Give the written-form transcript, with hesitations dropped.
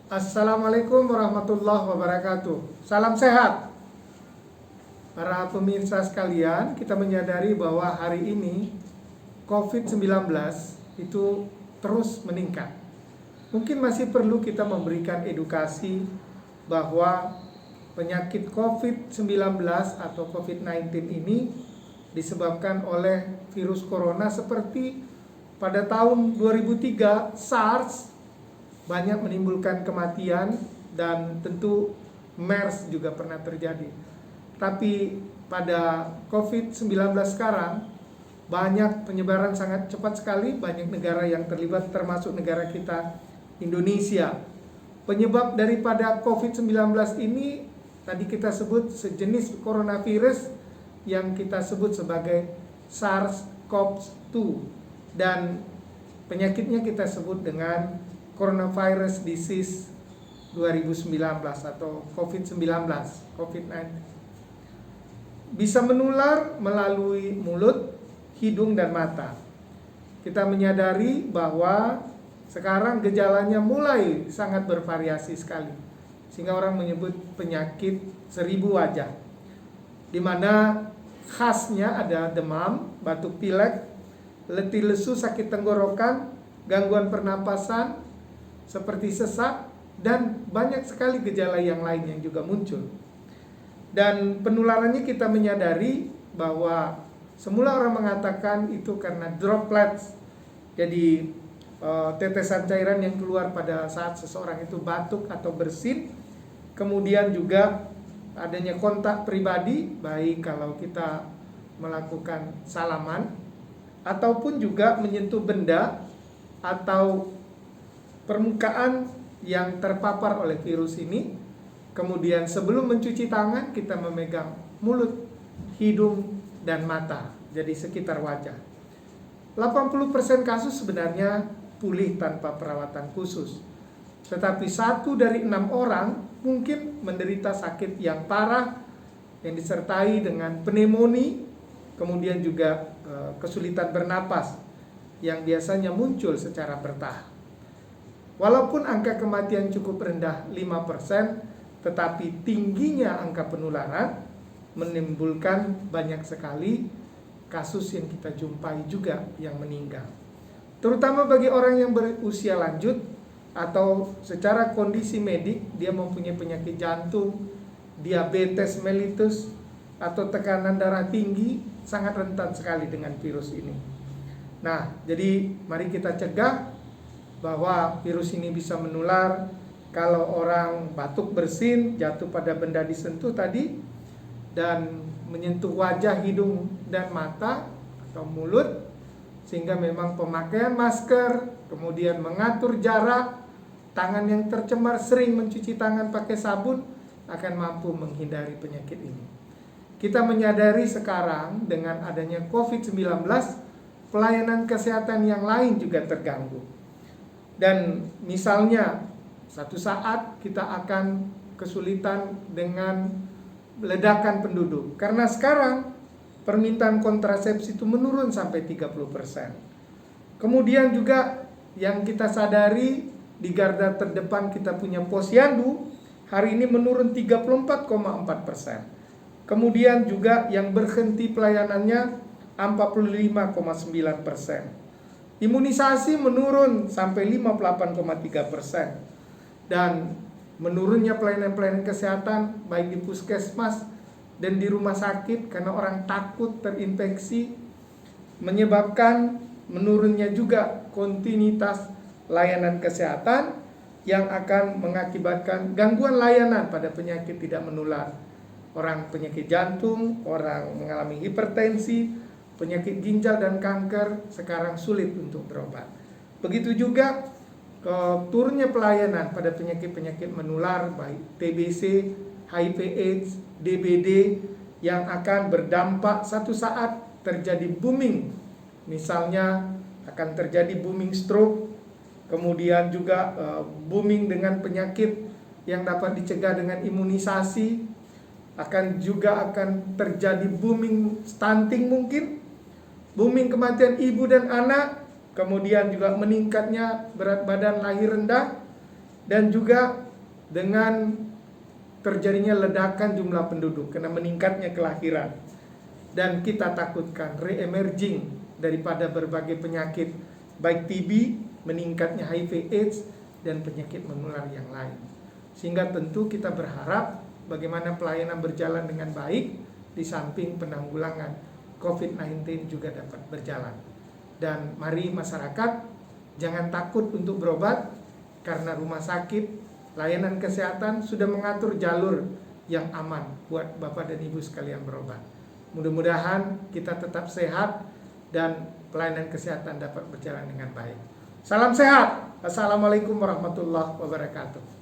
Assalamualaikum warahmatullahi wabarakatuh. Salam sehat. Para pemirsa sekalian, kita menyadari bahwa hari ini COVID-19 itu terus meningkat. Mungkin masih perlu kita memberikan edukasi bahwa penyakit COVID-19 atau COVID-19 ini disebabkan oleh virus corona seperti pada tahun 2003 SARS banyak menimbulkan kematian, dan tentu MERS juga pernah terjadi. Tapi pada COVID-19 sekarang banyak penyebaran sangat cepat sekali, banyak negara yang terlibat termasuk negara kita Indonesia. Penyebab daripada COVID-19 ini tadi kita sebut sejenis coronavirus yang kita sebut sebagai SARS-CoV-2, dan penyakitnya kita sebut dengan Coronavirus Disease 2019 atau COVID-19, COVID-19. Bisa menular melalui mulut, hidung, dan mata. Kita menyadari bahwa sekarang gejalanya mulai sangat bervariasi sekali, sehingga orang menyebut penyakit 1000 wajah, di mana khasnya ada demam, batuk pilek, letih lesu, sakit tenggorokan, gangguan pernapasan seperti sesak, dan banyak sekali gejala yang lain yang juga muncul. Dan penularannya kita menyadari bahwa semula orang mengatakan itu karena droplets, jadi tetesan cairan yang keluar pada saat seseorang itu batuk atau bersin. Kemudian juga adanya kontak pribadi, baik kalau kita melakukan salaman ataupun juga menyentuh benda atau permukaan yang terpapar oleh virus ini. Kemudian sebelum mencuci tangan kita memegang mulut, hidung, dan mata, jadi sekitar wajah. 80% kasus sebenarnya pulih tanpa perawatan khusus, tetapi 1 dari 6 orang mungkin menderita sakit yang parah yang disertai dengan pneumonia, kemudian juga kesulitan bernapas yang biasanya muncul secara bertahap. Walaupun angka kematian cukup rendah 5%, tetapi tingginya angka penularan menimbulkan banyak sekali kasus yang kita jumpai juga yang meninggal. Terutama bagi orang yang berusia lanjut atau secara kondisi medik, dia mempunyai penyakit jantung, diabetes mellitus, atau tekanan darah tinggi, sangat rentan sekali dengan virus ini. Nah, jadi mari kita cegah bahwa virus ini bisa menular kalau orang batuk bersin, jatuh pada benda disentuh tadi, dan menyentuh wajah, hidung, dan mata atau mulut, sehingga memang pemakaian masker, kemudian mengatur jarak, tangan yang tercemar, sering mencuci tangan pakai sabun akan mampu menghindari penyakit ini. Kita menyadari sekarang dengan adanya COVID-19, pelayanan kesehatan yang lain juga terganggu. Dan misalnya satu saat kita akan kesulitan dengan ledakan penduduk, karena sekarang permintaan kontrasepsi itu menurun sampai 30%. Kemudian juga yang kita sadari, di garda terdepan kita punya posyandu, hari ini menurun 34,4%. Kemudian juga yang berhenti pelayanannya 45,9%. Imunisasi menurun sampai 58,3%. Dan menurunnya pelayanan-pelayanan kesehatan baik di puskesmas dan di rumah sakit karena orang takut terinfeksi, menyebabkan menurunnya juga kontinuitas layanan kesehatan yang akan mengakibatkan gangguan layanan pada penyakit tidak menular. Orang penyakit jantung, orang mengalami hipertensi, penyakit ginjal dan kanker sekarang sulit untuk berobat. Begitu juga turunnya pelayanan pada penyakit-penyakit menular baik TBC, HIV/AIDS, DBD yang akan berdampak satu saat terjadi booming. Misalnya akan terjadi booming stroke, kemudian juga booming dengan penyakit yang dapat dicegah dengan imunisasi, akan terjadi booming stunting mungkin, booming kematian ibu dan anak, kemudian juga meningkatnya berat badan lahir rendah, dan juga dengan terjadinya ledakan jumlah penduduk karena meningkatnya kelahiran, dan kita takutkan re-emerging daripada berbagai penyakit baik TB, meningkatnya HIV AIDS, dan penyakit menular yang lain. Sehingga tentu kita berharap bagaimana pelayanan berjalan dengan baik, di samping penanggulangan COVID-19 juga dapat berjalan. Dan mari masyarakat jangan takut untuk berobat, karena rumah sakit, layanan kesehatan sudah mengatur jalur yang aman buat Bapak dan Ibu sekalian berobat. Mudah-mudahan kita tetap sehat dan pelayanan kesehatan dapat berjalan dengan baik. Salam sehat. Assalamualaikum warahmatullahi wabarakatuh.